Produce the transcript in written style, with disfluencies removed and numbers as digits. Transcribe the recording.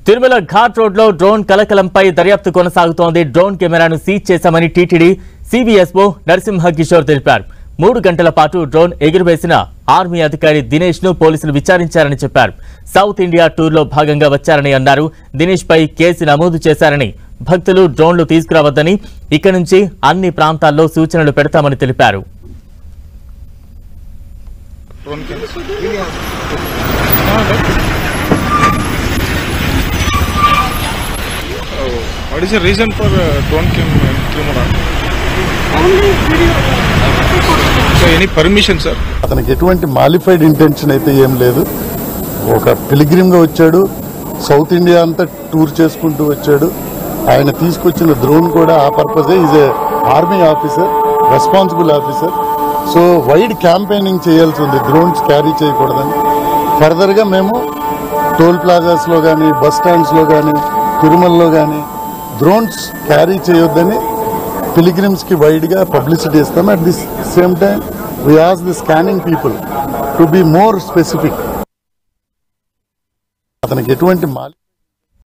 Tirumala ghat road లో drone కలకలంపై దర్యాప్తు కొనసాగుతోంది. డ్రోన్ కెమెరాను సీజ్ చేశామని టీటీడీ సిబిఎస్ఓ నరసింహ కిషోర్ తెలిపారు. 3 గంటల పాటు డ్రోన్ ఎగురవేసిన ఆర్మీ అధికారి దినేష్ ను పోలీసులు విచారించారని చెప్పారు. సౌత్ ఇండియా టూర్ లో భాగంగా వచ్చారని అన్నారు. దినేష్ పై కేసు నమోదు చేశారని, భక్తులు డ్రోన్లు తీసుకురావద్దని, ఇక నుంచి అన్ని ప్రాంతాల్లో సూచనలు పెడతామని తెలిపారు. What is the reason for drone camera? Only video. So any permission, sir? అతనికి ఎటువంటి మాలిఫైడ్ ఇంటెన్షన్ అయితే ఏం లేదు. ఒక పిలిగ్రిమ్ గా వచ్చాడు, సౌత్ ఇండియా అంతా టూర్ చేసుకుంటూ వచ్చాడు. ఆయన తీసుకొచ్చిన డ్రోన్ కూడా ఆ పర్పజే. Is a army officer, responsible officer. So wide campaigning చేయాల్సి ఉంది, డ్రోన్స్ క్యారీ చేయకూడదని. ఫర్దర్ గా మేము టోల్ ప్లాజాస్ లో కానీ, బస్ స్టాండ్స్ లో కానీ, తిరుమలలో కానీ డ్రోన్స్ క్యారీ చేయొద్దని పిలిగ్రిమ్స్ కి వైడ్ గా పబ్లిసిటీ ఇస్తాం. At the same time we ask the scanning people to be more specific. అతనికి ఎటువంటి